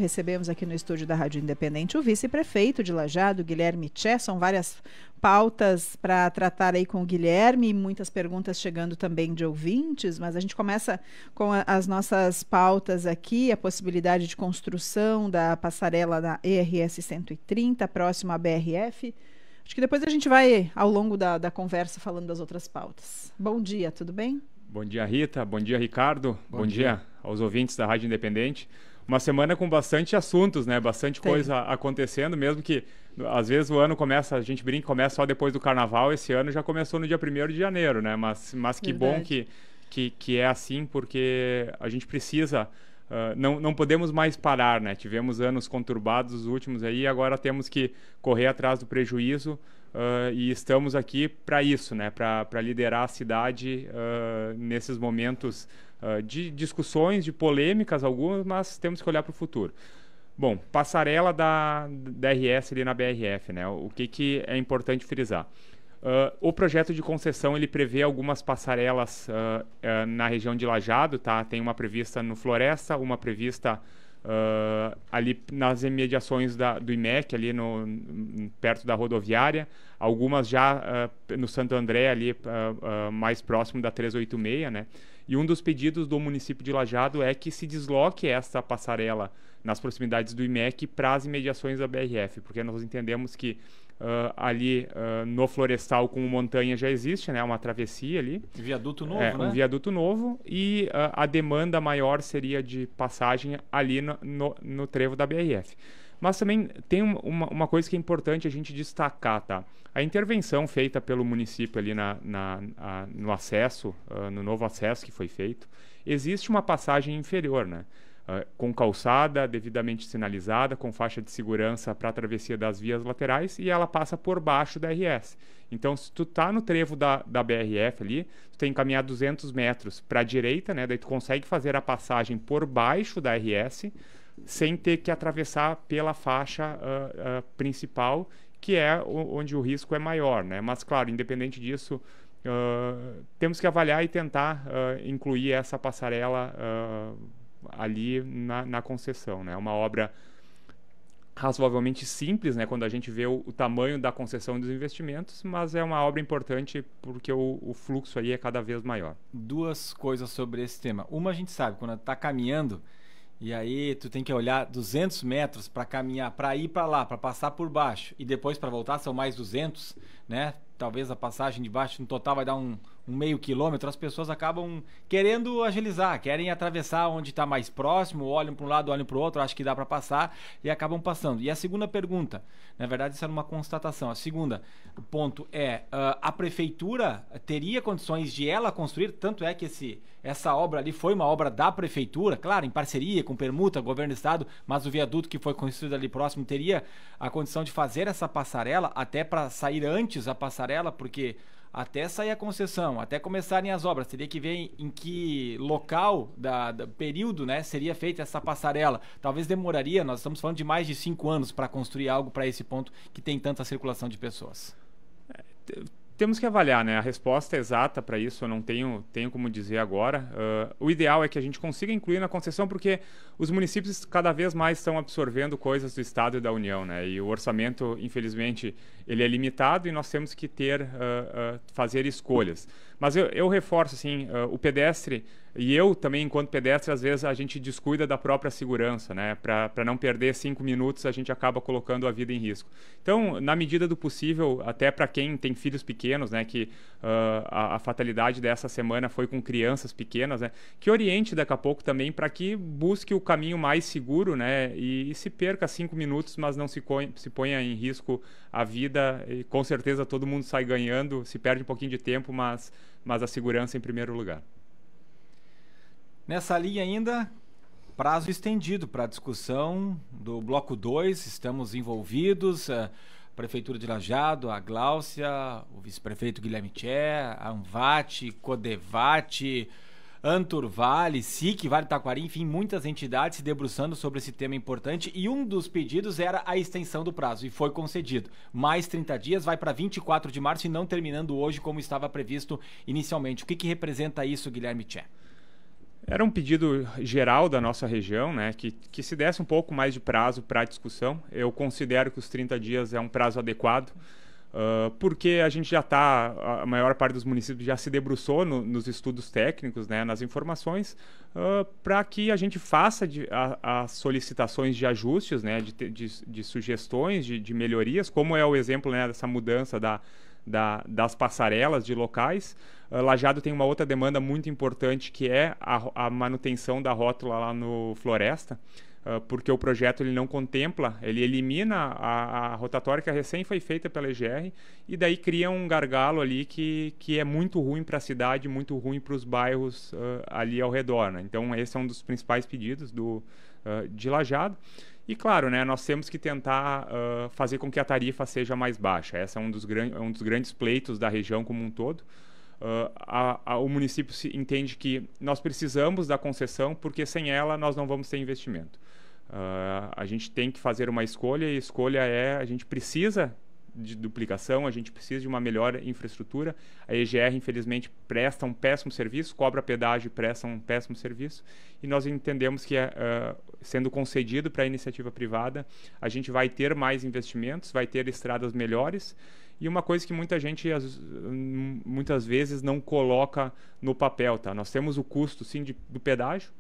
Recebemos aqui no estúdio da Rádio Independente o vice-prefeito de Lajeado, Guilherme Tchê. São várias pautas para tratar aí com o Guilherme e muitas perguntas chegando também de ouvintes, mas a gente começa com as nossas pautas aqui, a possibilidade de construção da passarela da ERS 130, próxima à BRF. Acho que depois a gente vai, ao longo da conversa, falando das outras pautas. Bom dia, tudo bem? Bom dia, Rita. Bom dia, Ricardo. Bom dia aos ouvintes da Rádio Independente. Uma semana com bastante assuntos, né? Bastante coisa acontecendo, mesmo que às vezes o ano começa, a gente brinca, começa só depois do Carnaval. Esse ano já começou no dia 1º de janeiro, né? Mas que bom que é assim, porque a gente precisa, não podemos mais parar, né? Tivemos anos conturbados os últimos aí, agora temos que correr atrás do prejuízo. E estamos aqui para isso, né? Para liderar a cidade nesses momentos de discussões, de polêmicas algumas, mas temos que olhar para o futuro. Bom, passarela da RS ali na BRF, né? O que é importante frisar? O projeto de concessão ele prevê algumas passarelas na região de Lajeado, tá? Tem uma prevista no Floresta, uma prevista ali nas imediações do IMEC, ali perto da rodoviária, algumas já no Santo André, ali mais próximo da 386, né? E um dos pedidos do município de Lajeado é que se desloque essa passarela nas proximidades do IMEC para as imediações da BRF, porque nós entendemos que ali no Florestal com montanha já existe, né, uma travessia ali. Viaduto novo, né? Um viaduto novo, e a demanda maior seria de passagem ali no trevo da BRF. Mas também tem uma coisa que é importante a gente destacar, tá? A intervenção feita pelo município ali no acesso, no novo acesso que foi feito, existe uma passagem inferior, né? Com calçada, devidamente sinalizada, com faixa de segurança para a travessia das vias laterais, e ela passa por baixo da RS. Então, se tu tá no trevo da BRF ali, tu tem que caminhar 200 metros para a direita, né? Daí tu consegue fazer a passagem por baixo da RS, sem ter que atravessar pela faixa principal, que é onde o risco é maior, né? Mas, claro, independente disso, temos que avaliar e tentar incluir essa passarela ali na concessão, né? Uma obra razoavelmente simples, né? Quando a gente vê o tamanho da concessão dos investimentos, mas é uma obra importante porque o fluxo aí é cada vez maior. Duas coisas sobre esse tema. Uma, a gente sabe, quando está caminhando, e aí tu tem que olhar 200 metros para caminhar, para ir para lá, para passar por baixo, e depois para voltar são mais 200, né? Talvez a passagem de baixo no total vai dar um meio quilômetro. As pessoas acabam querendo agilizar, querem atravessar onde está mais próximo, olham para um lado, olham para o outro, acham que dá para passar e acabam passando. E a segunda pergunta, na verdade isso era uma constatação, a segunda ponto é, a prefeitura teria condições de ela construir, tanto é que essa obra ali foi uma obra da prefeitura, claro, em parceria com permuta, governo do estado, mas o viaduto que foi construído ali próximo teria a condição de fazer essa passarela, até para sair antes a passarela, porque até sair a concessão, até começarem as obras, teria que ver em que local do período, né, seria feita essa passarela. Talvez demoraria, nós estamos falando de mais de 5 anos para construir algo para esse ponto que tem tanta circulação de pessoas. Temos que avaliar, né? A resposta exata para isso eu não tenho como dizer agora. O ideal é que a gente consiga incluir na concessão, porque os municípios cada vez mais estão absorvendo coisas do Estado e da União, né? E o orçamento, infelizmente, ele é limitado e nós temos que fazer escolhas. Mas eu reforço, assim, o pedestre, e eu também, enquanto pedestre, às vezes a gente descuida da própria segurança, né? Para não perder 5 minutos, a gente acaba colocando a vida em risco. Então, na medida do possível, até para quem tem filhos pequenos, né? Que a fatalidade dessa semana foi com crianças pequenas, né? Que oriente daqui a pouco também para que busque o caminho mais seguro, né? E se perca 5 minutos, mas não se ponha em risco a vida. E com certeza todo mundo sai ganhando, se perde um pouquinho de tempo, mas a segurança em primeiro lugar. Nessa linha ainda, prazo estendido para a discussão do bloco 2, estamos envolvidos, a Prefeitura de Lajeado, a Gláucia, o vice-prefeito Guilherme Tchê, a Anvat, Codevat, Anturvale, SIC, Vale Taquari, enfim, muitas entidades se debruçando sobre esse tema importante, e um dos pedidos era a extensão do prazo, e foi concedido. Mais 30 dias, vai para 24 de março e não terminando hoje como estava previsto inicialmente. O que representa isso, Guilherme Tchê? Era um pedido geral da nossa região, né, que se desse um pouco mais de prazo para a discussão. Eu considero que os 30 dias é um prazo adequado, porque a gente já está, a maior parte dos municípios já se debruçou nos estudos técnicos, né, nas informações, para que a gente faça as solicitações de ajustes, né, de sugestões, de melhorias, como é o exemplo, né, dessa mudança das passarelas de locais. Lajeado tem uma outra demanda muito importante, que é a manutenção da rótula lá no Floresta, porque o projeto ele não contempla, ele elimina a rotatória que recém foi feita pela EGR, e daí cria um gargalo ali que é muito ruim para a cidade, muito ruim para os bairros ali ao redor, né? Então esse é um dos principais pedidos de Lajeado. E claro, né, nós temos que tentar fazer com que a tarifa seja mais baixa. Esse é um dos grandes pleitos da região como um todo. O município entende que nós precisamos da concessão, porque sem ela nós não vamos ter investimento. A gente tem que fazer uma escolha, e a escolha a gente precisa de duplicação, a gente precisa de uma melhor infraestrutura. A EGR, infelizmente, presta um péssimo serviço, cobra pedágio e presta um péssimo serviço, e nós entendemos que, sendo concedido para a iniciativa privada, a gente vai ter mais investimentos, vai ter estradas melhores. E uma coisa que muita gente muitas vezes não coloca no papel, tá? Nós temos o custo, sim, do pedágio,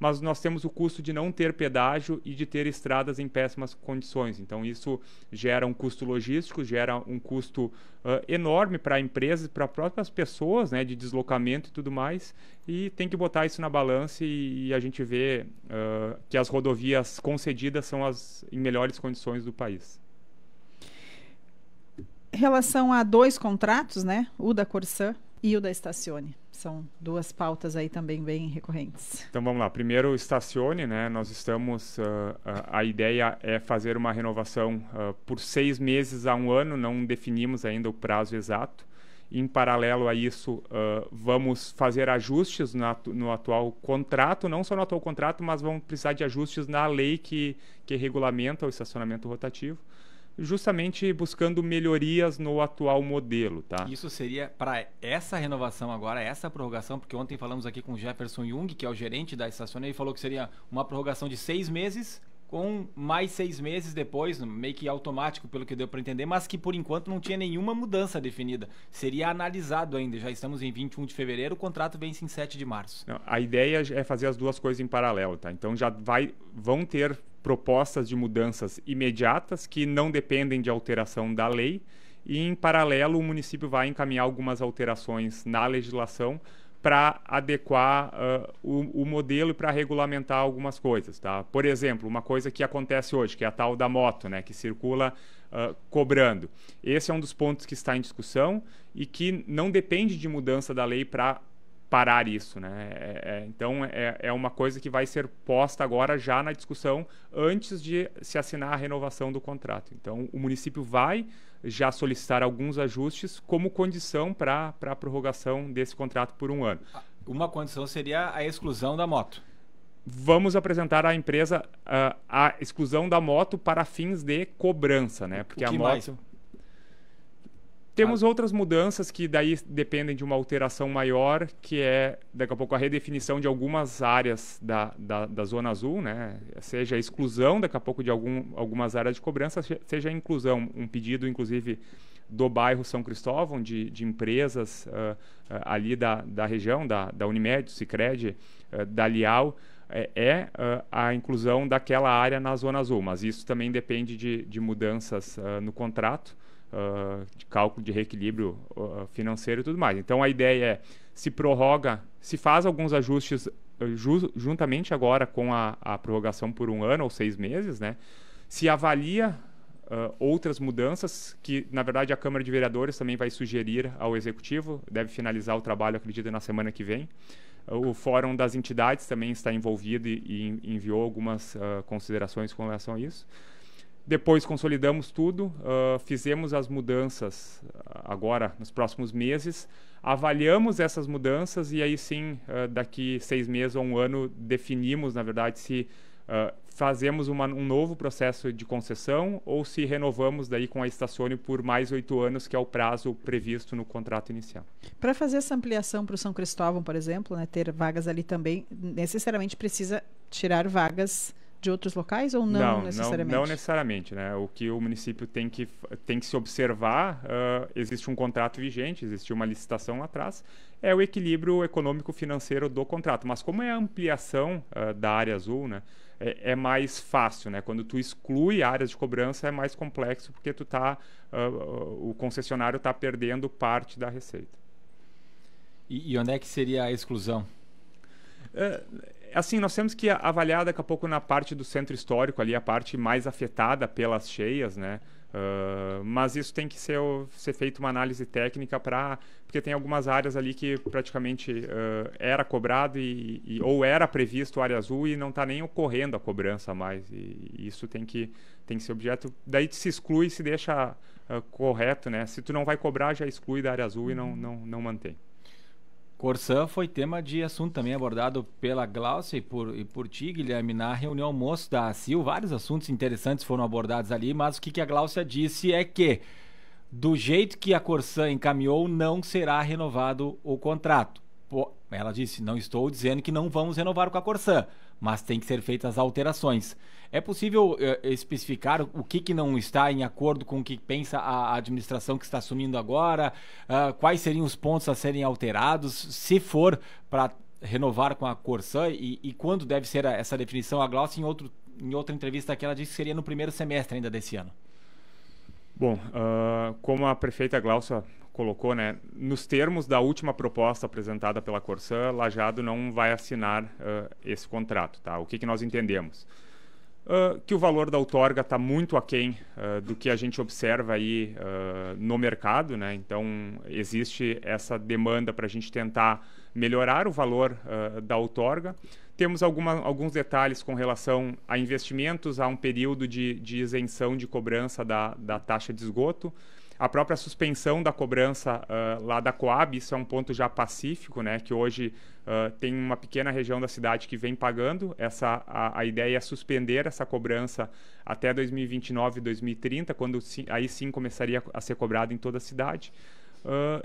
mas nós temos o custo de não ter pedágio e de ter estradas em péssimas condições. Então isso gera um custo logístico, gera um custo enorme para a empresa e para as próprias pessoas, né, de deslocamento e tudo mais, e tem que botar isso na balança, e a gente vê que as rodovias concedidas são as em melhores condições do país. Em relação a 2 contratos, né, o da Corsã e o da Stacione, são 2 pautas aí também bem recorrentes. Então vamos lá. Primeiro, o Stacione, né? Nós estamos, a ideia é fazer uma renovação por 6 meses a 1 ano, não definimos ainda o prazo exato. Em paralelo a isso, vamos fazer ajustes no atual contrato, não só no atual contrato, mas vamos precisar de ajustes na lei que regulamenta o estacionamento rotativo, justamente buscando melhorias no atual modelo, tá? Isso seria para essa renovação agora, essa prorrogação, porque ontem falamos aqui com o Jefferson Jung, que é o gerente da Stacione, ele falou que seria uma prorrogação de 6 meses, com mais 6 meses depois, meio que automático, pelo que deu para entender, mas que por enquanto não tinha nenhuma mudança definida. Seria analisado ainda, já estamos em 21 de fevereiro, o contrato vence em 7 de março. Não, a ideia é fazer as duas coisas em paralelo, tá? Então vão ter propostas de mudanças imediatas que não dependem de alteração da lei, e em paralelo o município vai encaminhar algumas alterações na legislação para adequar o modelo e para regulamentar algumas coisas, tá? Por exemplo, uma coisa que acontece hoje, que é a tal da moto, né, que circula cobrando. Esse é um dos pontos que está em discussão e que não depende de mudança da lei para parar isso, né? Então é uma coisa que vai ser posta agora já na discussão antes de se assinar a renovação do contrato. Então o município vai já solicitar alguns ajustes como condição para a prorrogação desse contrato por 1 ano. Uma condição seria a exclusão da moto. Vamos apresentar à empresa a exclusão da moto para fins de cobrança, né? Porque a moto... mais? Temos outras mudanças que daí dependem de uma alteração maior, que é, daqui a pouco, a redefinição de algumas áreas da Zona Azul, né? Seja a exclusão, daqui a pouco, de algumas áreas de cobrança, seja a inclusão. Um pedido, inclusive, do bairro São Cristóvão, de empresas ali da região, da Unimed, do Sicredi, da Lial, a inclusão daquela área na Zona Azul. Mas isso também depende de mudanças no contrato, de cálculo de reequilíbrio financeiro e tudo mais. Então a ideia é, se prorroga, se faz alguns ajustes juntamente agora com a prorrogação por 1 ano ou 6 meses, né? Se avalia outras mudanças que, na verdade, a Câmara de Vereadores também vai sugerir ao Executivo, deve finalizar o trabalho, acredito, na semana que vem. O Fórum das Entidades também está envolvido e enviou algumas considerações com relação a isso. Depois consolidamos tudo, fizemos as mudanças agora nos próximos meses, avaliamos essas mudanças e aí sim, daqui 6 meses ou 1 ano, definimos, na verdade, se fazemos um novo processo de concessão ou se renovamos daí com a Statione por mais 8 anos, que é o prazo previsto no contrato inicial. Para fazer essa ampliação para o São Cristóvão, por exemplo, né, ter vagas ali também, necessariamente precisa tirar vagas de outros locais ou não necessariamente? Não necessariamente, né? O que o município tem que se observar, existe um contrato vigente, existe uma licitação atrás, é o equilíbrio econômico-financeiro do contrato. Mas como é a ampliação da área azul, né, é mais fácil, né? Quando tu exclui áreas de cobrança é mais complexo porque o concessionário está perdendo parte da receita. E onde é que seria a exclusão? Assim, nós temos que avaliar daqui a pouco na parte do centro histórico, ali a parte mais afetada pelas cheias, né? Mas isso tem que ser feito uma análise técnica porque tem algumas áreas ali que praticamente era cobrado ou era previsto área azul e não está nem ocorrendo a cobrança mais. E isso tem que ser objeto. Daí se exclui, se deixa correto, né? Se tu não vai cobrar, já exclui da área azul e não mantém. Corsã foi tema de assunto também abordado pela Glaucia e por ti, Guilherme, na reunião almoço da ACIL. Vários assuntos interessantes foram abordados ali, mas o que a Glaucia disse é que, do jeito que a Corsã encaminhou, não será renovado o contrato. Ela disse, não estou dizendo que não vamos renovar com a Corsã, mas tem que ser feitas alterações. É possível especificar o que não está em acordo com o que pensa a administração que está assumindo agora? Quais seriam os pontos a serem alterados, se for para renovar com a Corsã? E quando deve ser essa definição? A Glaucia, em outra entrevista aqui, ela disse que seria no primeiro semestre ainda desse ano. Bom, como a prefeita Glaucia colocou, né, nos termos da última proposta apresentada pela Corsã, Lajeado não vai assinar esse contrato. Tá? O que nós entendemos? Que o valor da outorga está muito aquém do que a gente observa aí no mercado, né? Então existe essa demanda para a gente tentar melhorar o valor da outorga. Temos alguns detalhes com relação a investimentos, a um período de isenção de cobrança da taxa de esgoto. A própria suspensão da cobrança lá da Coab, isso é um ponto já pacífico, né? Que hoje tem uma pequena região da cidade que vem pagando. A ideia é suspender essa cobrança até 2029, 2030, quando aí sim começaria a ser cobrado em toda a cidade.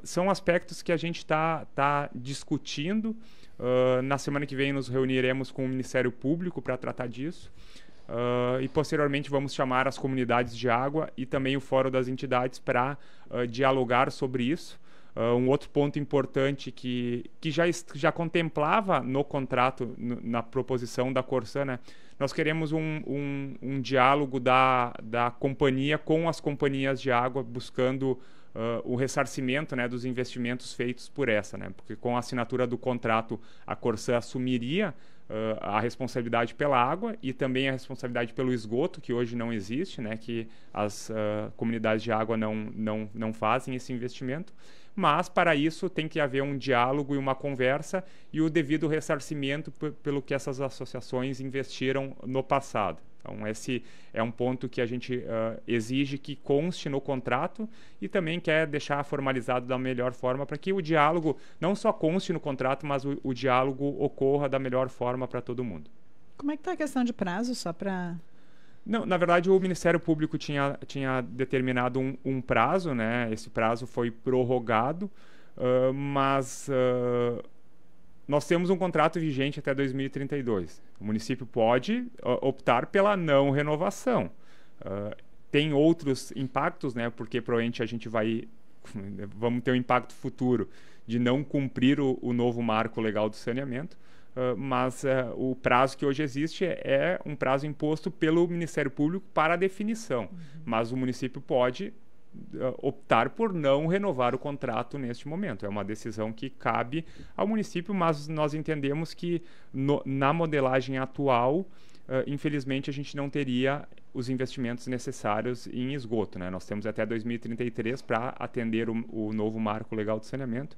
São aspectos que a gente está discutindo. Na semana que vem nos reuniremos com o Ministério Público para tratar disso. E posteriormente vamos chamar as comunidades de água e também o Fórum das Entidades para dialogar sobre isso. Um outro ponto importante que já contemplava no contrato, na proposição da Corsã, né? Nós queremos um diálogo da companhia com as companhias de água, buscando o ressarcimento, né, dos investimentos feitos por essa, né? Porque com a assinatura do contrato a Corsã assumiria a responsabilidade pela água e também a responsabilidade pelo esgoto, que hoje não existe, né, que as comunidades de água não fazem esse investimento. Mas, para isso, tem que haver um diálogo e uma conversa e o devido ressarcimento pelo que essas associações investiram no passado. Então, esse é um ponto que a gente exige que conste no contrato e também quer deixar formalizado da melhor forma para que o diálogo não só conste no contrato, mas o diálogo ocorra da melhor forma para todo mundo. Como é que está a questão de prazo, só para... Não, na verdade, o Ministério Público tinha determinado um prazo, né? Esse prazo foi prorrogado, mas nós temos um contrato vigente até 2032. O município pode optar pela não renovação. Tem outros impactos, né? Porque provavelmente vamos ter um impacto futuro de não cumprir o novo marco legal do saneamento. Mas o prazo que hoje existe é um prazo imposto pelo Ministério Público para a definição. Mas o município pode optar por não renovar o contrato neste momento. É uma decisão que cabe ao município, mas nós entendemos que na modelagem atual, infelizmente, a gente não teria os investimentos necessários em esgoto, né? Nós temos até 2033 para atender o novo marco legal de saneamento.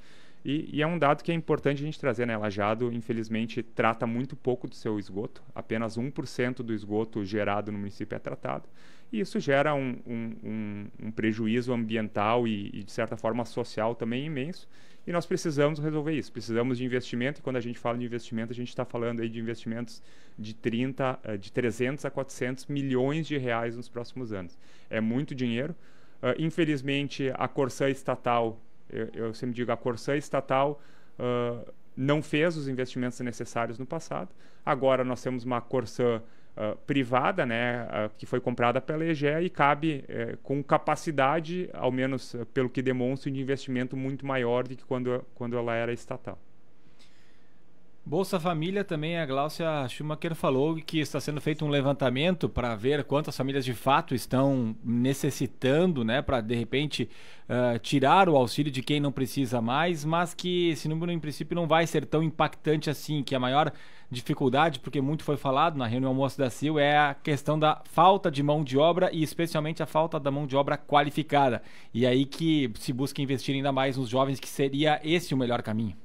E é um dado que é importante a gente trazer, né? Lajeado, infelizmente, trata muito pouco do seu esgoto. Apenas 1% do esgoto gerado no município é tratado. E isso gera um prejuízo ambiental e, de certa forma, social também imenso. e nós precisamos resolver isso. Precisamos de investimento, e quando a gente fala de investimento, a gente está falando aí de investimentos de 300 a 400 milhões de reais nos próximos anos. É muito dinheiro. Infelizmente, a Corsã estatal, eu sempre digo, a Corsã estatal não fez os investimentos necessários no passado. Agora nós temos uma Corsã privada, né, que foi comprada pela EGEA e cabe com capacidade, ao menos pelo que demonstra, de investimento muito maior do que quando ela era estatal. Bolsa Família também, a Gláucia Schumacher falou que está sendo feito um levantamento para ver quantas famílias de fato estão necessitando, né, para de repente tirar o auxílio de quem não precisa mais, mas que esse número em princípio não vai ser tão impactante assim, que a maior dificuldade, porque muito foi falado na reunião Almoço da CIL, é a questão da falta de mão de obra e especialmente a falta da mão de obra qualificada. E aí que se busca investir ainda mais nos jovens, que seria esse o melhor caminho.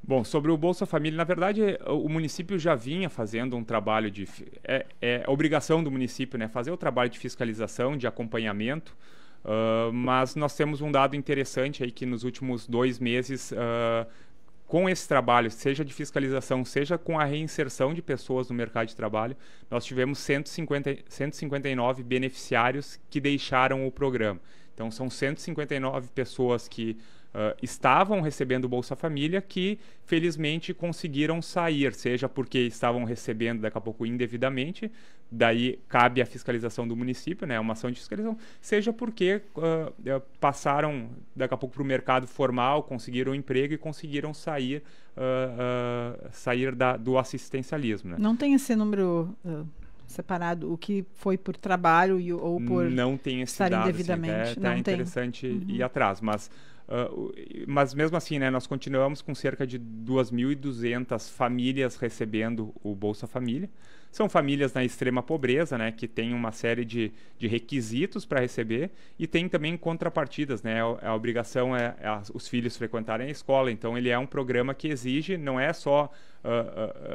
Bom, sobre o Bolsa Família, na verdade, o município já vinha fazendo um trabalho de... É obrigação do município, né, fazer o trabalho de fiscalização, de acompanhamento, mas nós temos um dado interessante aí que nos últimos 2 meses, com esse trabalho, seja de fiscalização, seja com a reinserção de pessoas no mercado de trabalho, nós tivemos 159 beneficiários que deixaram o programa. Então, são 159 pessoas que estavam recebendo o Bolsa Família que, felizmente, conseguiram sair, seja porque estavam recebendo, daqui a pouco, indevidamente, daí cabe a fiscalização do município, né, uma ação de fiscalização, seja porque passaram, daqui a pouco, para o mercado formal, conseguiram um emprego e conseguiram sair, do assistencialismo. Né? Não tem esse número... separado, o que foi por trabalho ou por não tem esse estar dado, indevidamente. Assim, não é tem. interessante ir atrás, mas mesmo assim, né, nós continuamos com cerca de 2.200 famílias recebendo o Bolsa Família. São famílias na extrema pobreza, né, que têm uma série de requisitos para receber e tem também contrapartidas, né, a obrigação é os filhos frequentarem a escola, então ele é um programa que exige, não é só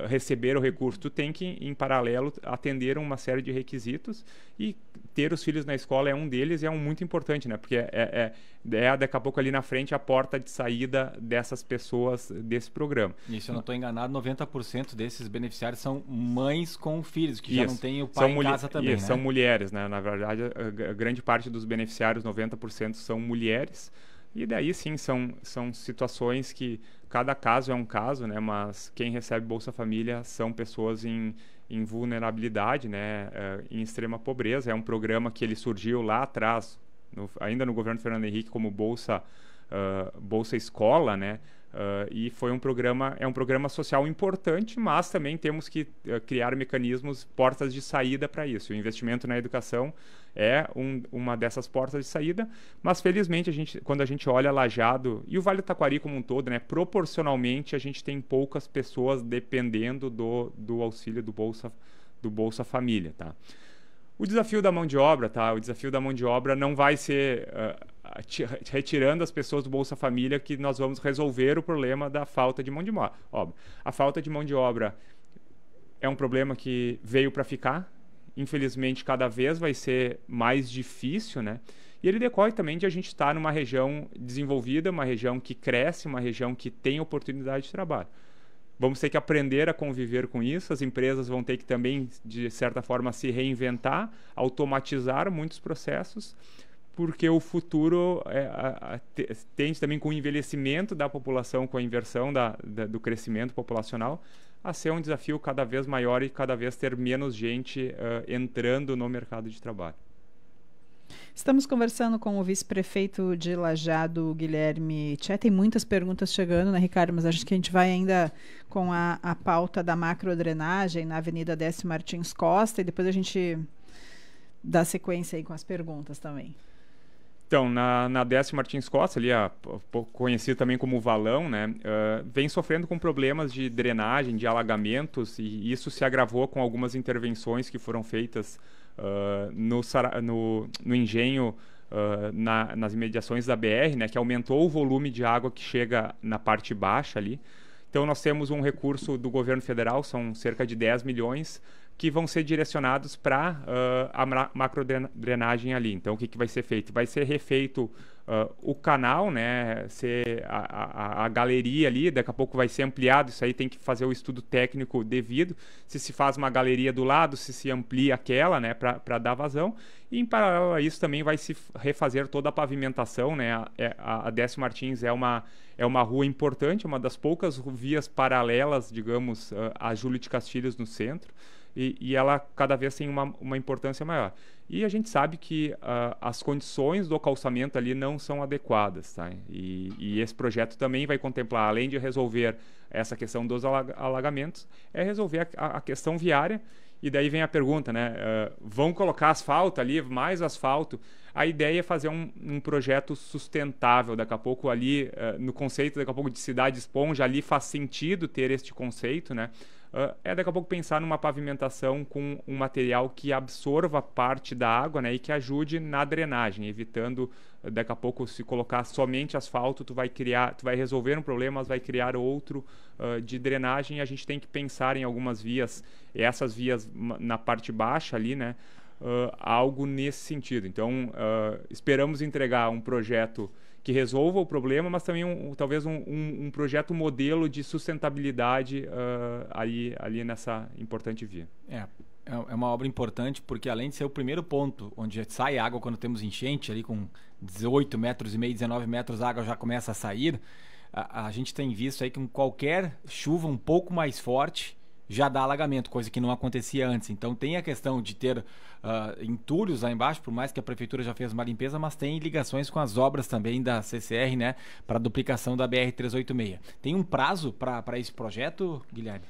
receber o recurso, tu tem que, em paralelo, atender uma série de requisitos e ter os filhos na escola é um deles e é um muito importante, né, porque daqui a pouco ali na frente a porta de saída dessas pessoas desse programa. E se eu não estou enganado, 90% desses beneficiários são mães com filhos, que já não tem o pai em casa também, né? São mulheres, né? Na verdade, a grande parte dos beneficiários, 90%, são mulheres. E daí, sim, são situações que cada caso é um caso, né? Mas quem recebe Bolsa Família são pessoas em vulnerabilidade, né? Em extrema pobreza. É um programa que ele surgiu lá atrás, ainda no governo Fernando Henrique, como Bolsa Escola, né? E foi um programa social importante, mas também temos que criar mecanismos, portas de saída para isso. O investimento na educação é uma dessas portas de saída, mas felizmente quando a gente olha Lajeado e o Vale do Taquari como um todo, né, proporcionalmente a gente tem poucas pessoas dependendo do auxílio do Bolsa Família, tá? O desafio da mão de obra, tá? O desafio da mão de obra não vai ser retirando as pessoas do Bolsa Família que nós vamos resolver o problema da falta de mão de obra. A falta de mão de obra é um problema que veio para ficar. Infelizmente, cada vez vai ser mais difícil, né? E ele decorre também de a gente estar numa região desenvolvida, uma região que cresce, uma região que tem oportunidade de trabalho. Vamos ter que aprender a conviver com isso, as empresas vão ter que também, de certa forma, se reinventar, automatizar muitos processos, porque o futuro tende também com o envelhecimento da população, com a inversão do crescimento populacional, a ser um desafio cada vez maior e cada vez ter menos gente entrando no mercado de trabalho. Estamos conversando com o vice-prefeito de Lajeado, Guilherme Tchê. Tem muitas perguntas chegando, né, Ricardo? Mas acho que a gente vai ainda com a pauta da macrodrenagem na Avenida Décio Martins Costa e depois a gente dá sequência aí com as perguntas também. Então, na Décio Martins Costa, ali, conhecido também como Valão, né, vem sofrendo com problemas de drenagem, de alagamentos, e isso se agravou com algumas intervenções que foram feitas no engenho, nas imediações da BR, né, que aumentou o volume de água que chega na parte baixa ali. Então, nós temos um recurso do governo federal, são cerca de 10 milhões, que vão ser direcionados para a macrodrenagem ali. Então, o que vai ser feito? Vai ser refeito o canal, né, a galeria ali, daqui a pouco vai ser ampliado, isso aí tem que fazer o estudo técnico devido, se faz uma galeria do lado, se amplia aquela, né, para dar vazão, e em paralelo a isso também vai se refazer toda a pavimentação, né, a Décio Martins é uma rua importante, uma das poucas vias paralelas, digamos, a Júlio de Castilhos no centro, e ela cada vez tem uma importância maior. E a gente sabe que as condições do calçamento ali não são adequadas, tá? E esse projeto também vai contemplar, além de resolver essa questão dos alagamentos, é resolver a questão viária. E daí vem a pergunta, né? Vão colocar asfalto ali, mais asfalto? A ideia é fazer um projeto sustentável. Daqui a pouco ali, no conceito, daqui a pouco de cidade esponja, ali faz sentido ter este conceito, né? Daqui a pouco pensar numa pavimentação com um material que absorva parte da água, né, e que ajude na drenagem, evitando daqui a pouco se colocar somente asfalto, tu vai resolver um problema, mas vai criar outro de drenagem. A gente tem que pensar em algumas vias, essas vias na parte baixa ali, né, algo nesse sentido. Então, esperamos entregar um projeto que resolva o problema, mas também talvez um projeto modelo de sustentabilidade ali nessa importante via. É uma obra importante porque, além de ser o primeiro ponto onde sai água quando temos enchente, ali com 18 metros e meio, 19 metros a água já começa a sair, a gente tem visto aí que com qualquer chuva um pouco mais forte já dá alagamento, coisa que não acontecia antes. Então tem a questão de ter entulhos lá embaixo, por mais que a prefeitura já fez uma limpeza, mas tem ligações com as obras também da CCR, né, para a duplicação da BR-386. Tem um prazo para esse projeto, Guilherme?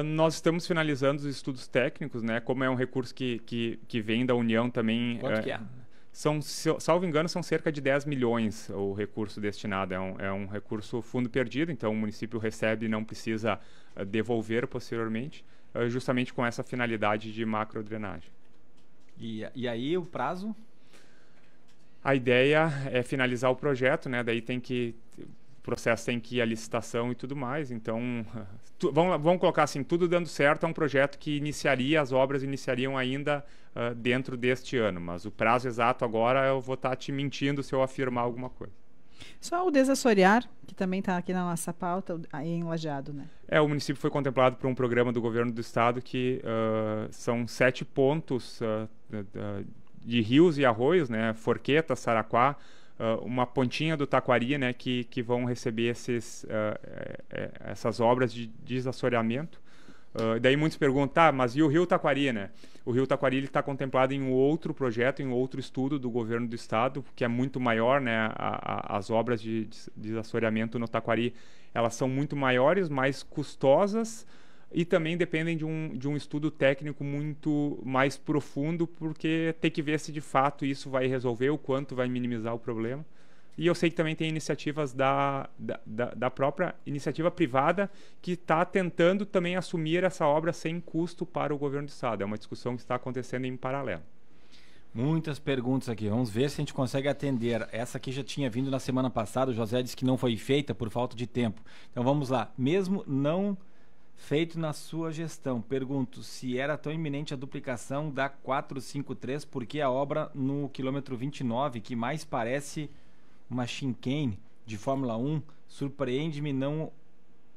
Nós estamos finalizando os estudos técnicos, né, como é um recurso que vem da União também. Quanto que é? Salvo engano, são cerca de 10 milhões o recurso destinado. É um recurso fundo perdido, então o município recebe e não precisa devolver posteriormente, justamente com essa finalidade de macrodrenagem. E aí o prazo? A ideia é finalizar o projeto, né? Daí o processo tem que ir à licitação e tudo mais. Então, vamos colocar assim, tudo dando certo, é um projeto que as obras iniciariam ainda dentro deste ano. Mas o prazo exato agora eu vou estar te mentindo se eu afirmar alguma coisa. Só o desassorear, que também está aqui na nossa pauta, aí em Lajeado, né? O município foi contemplado por um programa do governo do estado que são 7 pontos de rios e arroios, né? Forqueta, Saraquá, uma pontinha do Taquari, né? Que vão receber essas obras de desassoreamento. Daí muitos perguntam, mas e o rio Taquari, né? O rio Taquari está contemplado em um outro projeto, em um outro estudo do governo do estado, que é muito maior, né? As obras de desassoreamento no Taquari, elas são muito maiores, mais custosas e também dependem de um estudo técnico muito mais profundo, porque tem que ver se de fato isso vai resolver, o quanto vai minimizar o problema. E eu sei que também tem iniciativas da própria iniciativa privada que está tentando também assumir essa obra sem custo para o governo do estado. É uma discussão que está acontecendo em paralelo. Muitas perguntas aqui. Vamos ver se a gente consegue atender. Essa aqui já tinha vindo na semana passada. O José disse que não foi feita por falta de tempo. Então vamos lá. Mesmo não feito na sua gestão, pergunto se era tão iminente a duplicação da 453, porque a obra no quilômetro 29, que mais parece uma chicane de Fórmula 1, surpreende-me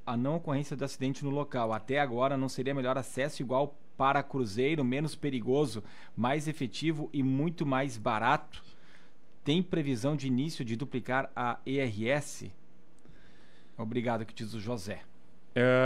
a não ocorrência do acidente no local. Até agora não seria melhor acesso igual para cruzeiro, menos perigoso, mais efetivo e muito mais barato? Tem previsão de início de duplicar a ERS? Obrigado, que diz o José.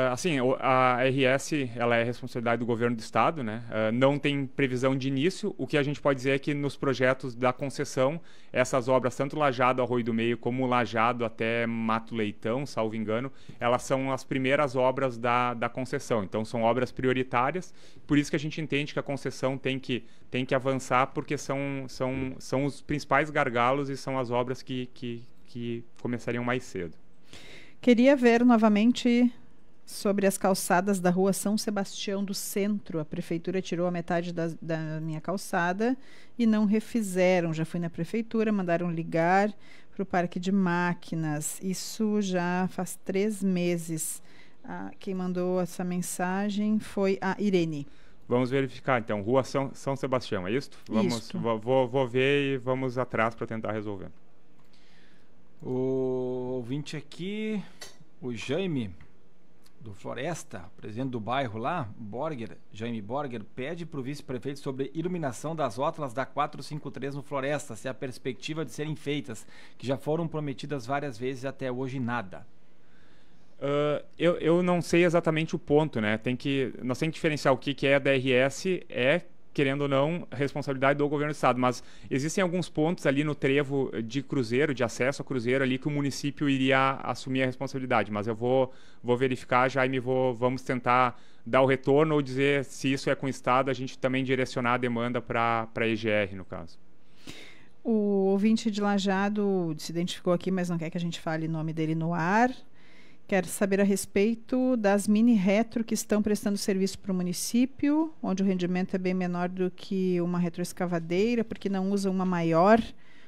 Assim, a RS ela é responsabilidade do governo do estado, né? Não tem previsão de início. O que a gente pode dizer é que nos projetos da concessão, essas obras, tanto Lajeado Arroio do Meio como Lajeado até Mato Leitão, salvo engano, elas são as primeiras obras da concessão. Então são obras prioritárias. Por isso que a gente entende que a concessão tem que avançar, porque são os principais gargalos e são as obras que começariam mais cedo. Queria ver novamente sobre as calçadas da rua São Sebastião do Centro. A prefeitura tirou a metade da minha calçada e não refizeram. Já fui na prefeitura, mandaram ligar para o Parque de Máquinas. Isso já faz 3 meses. Quem mandou essa mensagem foi a Irene. Vamos verificar, então, Rua São Sebastião, é isso? Vou ver e vamos atrás para tentar resolver. O ouvinte aqui, o Jaime, do Floresta, presidente do bairro lá, Jaime Borger, pede para o vice-prefeito sobre iluminação das rótulas da 453 no Floresta, se há perspectiva de serem feitas, que já foram prometidas várias vezes e até hoje nada. Eu não sei exatamente o ponto, né? Nós temos que diferenciar o que é DRS, querendo ou não, responsabilidade do governo do estado, mas existem alguns pontos ali no trevo de cruzeiro, de acesso a cruzeiro ali que o município iria assumir a responsabilidade, mas eu vou verificar, Jaime, vamos tentar dar o retorno ou dizer se isso é com o estado, a gente também direcionar a demanda para a EGR, no caso. O ouvinte de Lajeado se identificou aqui, mas não quer que a gente fale o nome dele no ar. Quero saber a respeito das mini-retro que estão prestando serviço para o município, onde o rendimento é bem menor do que uma retroescavadeira, porque não usam uma maior.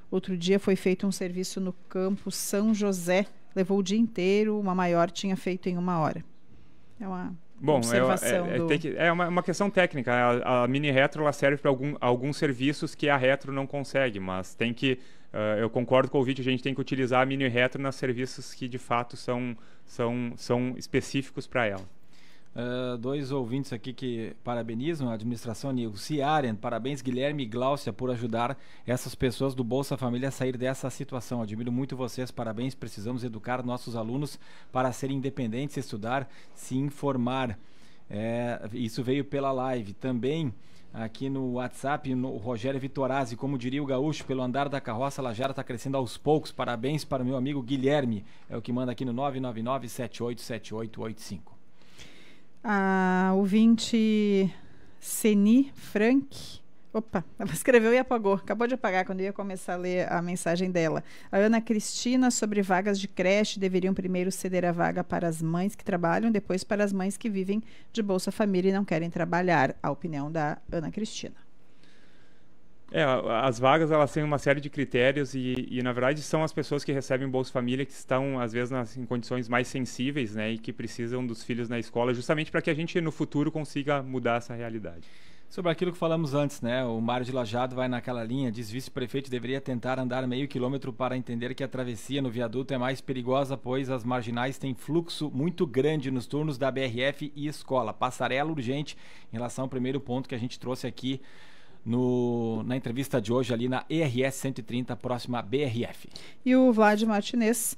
Outro dia foi feito um serviço no campo São José, levou o dia inteiro, uma maior tinha feito em 1 hora. É uma observação é uma questão técnica. A mini-retro ela serve para alguns serviços que a retro não consegue, mas tem que... eu concordo com o ouvinte, a gente tem que utilizar a mini-retro nos serviços que de fato são específicos para ela. 2 ouvintes aqui que parabenizam a administração, Nilce Aren, parabéns Guilherme e Gláucia por ajudar essas pessoas do Bolsa Família a sair dessa situação. Admiro muito vocês, parabéns, precisamos educar nossos alunos para serem independentes, estudar, se informar. Isso veio pela live. Também aqui no WhatsApp, o Rogério Vitorazzi, como diria o gaúcho, pelo andar da carroça, Lajara está crescendo aos poucos. Parabéns para o meu amigo Guilherme, é o que manda aqui no 999-787885. A ouvinte Seni Frank, ela escreveu e apagou, acabou de apagar quando eu ia começar a ler a mensagem dela. A Ana Cristina, sobre vagas de creche, deveriam primeiro ceder a vaga para as mães que trabalham, depois para as mães que vivem de Bolsa Família e não querem trabalhar. A opinião da Ana Cristina. As vagas elas têm uma série de critérios e na verdade são as pessoas que recebem Bolsa Família que estão às vezes em condições mais sensíveis, né, e que precisam dos filhos na escola, justamente para que a gente no futuro consiga mudar essa realidade. Sobre aquilo que falamos antes, né? O Mário de Lajeado vai naquela linha, diz vice-prefeito deveria tentar andar meio quilômetro para entender que a travessia no viaduto é mais perigosa, pois as marginais têm fluxo muito grande nos turnos da BRF e escola. Passarela urgente em relação ao primeiro ponto que a gente trouxe aqui na entrevista de hoje ali na ERS 130, próxima à BRF. E o Vlad Martinez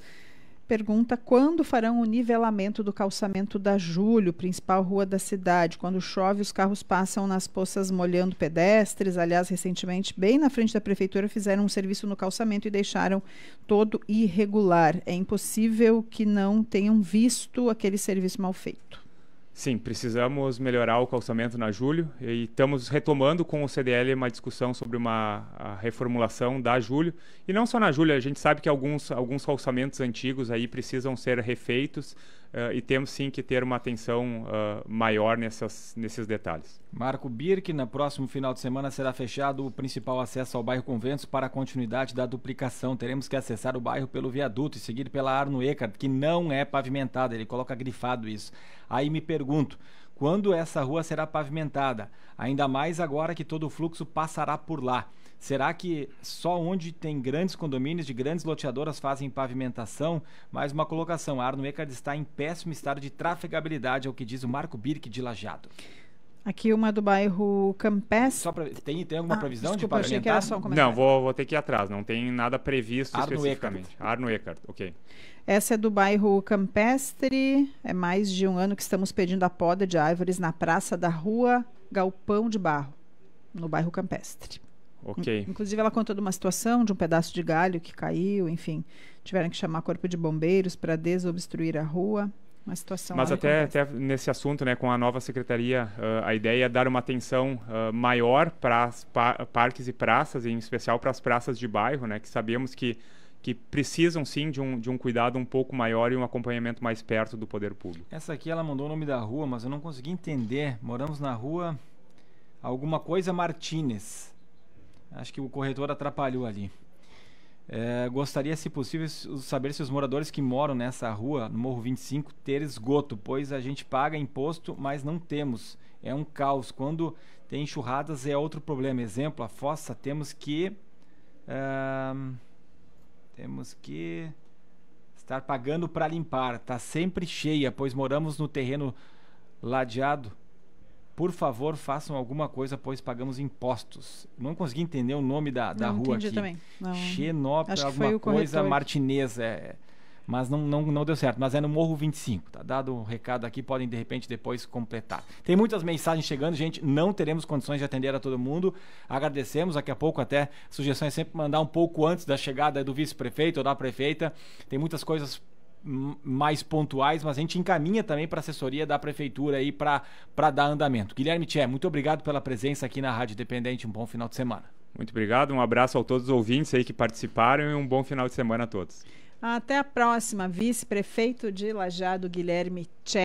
pergunta quando farão o nivelamento do calçamento da Júlio, principal rua da cidade. Quando chove, os carros passam nas poças molhando pedestres. Aliás, recentemente, bem na frente da prefeitura, fizeram um serviço no calçamento e deixaram todo irregular. É impossível que não tenham visto aquele serviço mal feito. Sim, precisamos melhorar o calçamento na Júlio e estamos retomando com o CDL uma discussão sobre a reformulação da Júlio. E não só na Júlio, a gente sabe que alguns calçamentos antigos aí precisam ser refeitos e temos sim que ter uma atenção maior nesses detalhes. Marco Birk, no próximo final de semana será fechado o principal acesso ao bairro Conventos para a continuidade da duplicação. Teremos que acessar o bairro pelo viaduto e seguir pela Arno Eckert, que não é pavimentada, ele coloca grifado isso. Aí me pergunto, quando essa rua será pavimentada? Ainda mais agora que todo o fluxo passará por lá. Será que só onde tem grandes condomínios de grandes loteadoras fazem pavimentação? Mais uma colocação, a Arno Eckert está em péssimo estado de trafegabilidade, é o que diz o Marco Birk de Lajeado. Aqui uma do bairro Campestre. Tem alguma previsão de pavimentar? Achei que era só um comentário. Não, vou ter que ir atrás, não tem nada previsto Arno especificamente. Eckert. Arno Eckert, ok. Essa é do bairro Campestre. É mais de um ano que estamos pedindo a poda de árvores na praça da rua Galpão de Barro, no bairro Campestre. Ok. Inclusive ela contou de uma situação de um pedaço de galho que caiu, enfim, tiveram que chamar corpo de bombeiros para desobstruir a rua. Uma situação. Mas até nesse assunto, né, com a nova secretaria, a ideia é dar uma atenção maior para parques e praças, em especial para as praças de bairro, né, que sabemos que precisam sim de um cuidado um pouco maior e um acompanhamento mais perto do poder público. Essa aqui ela mandou o nome da rua, mas eu não consegui entender. Moramos na rua alguma coisa Martínez. Acho que o corretor atrapalhou ali. Gostaria, se possível, saber se os moradores que moram nessa rua, no Morro 25, ter esgoto, pois a gente paga imposto, mas não temos. É um caos. Quando tem enxurradas é outro problema. Exemplo, a fossa temos que estar pagando para limpar. Está sempre cheia, pois moramos no terreno ladeado. Por favor, façam alguma coisa, pois pagamos impostos. Não consegui entender o nome da rua aqui. Também. Xenópolis, alguma coisa, Martinez. Mas não deu certo. Mas é no Morro 25. Tá dado o recado aqui, podem de repente depois completar. Tem muitas mensagens chegando, gente. Não teremos condições de atender a todo mundo. Agradecemos. Daqui a pouco até sugestão é sempre mandar um pouco antes da chegada do vice-prefeito ou da prefeita. Tem muitas coisas mais pontuais, mas a gente encaminha também para a assessoria da prefeitura aí para dar andamento. Guilherme Tchê, muito obrigado pela presença aqui na Rádio Independente. Um bom final de semana. Muito obrigado, um abraço a todos os ouvintes aí que participaram e um bom final de semana a todos. Até a próxima, vice-prefeito de Lajeado, Guilherme Tchê.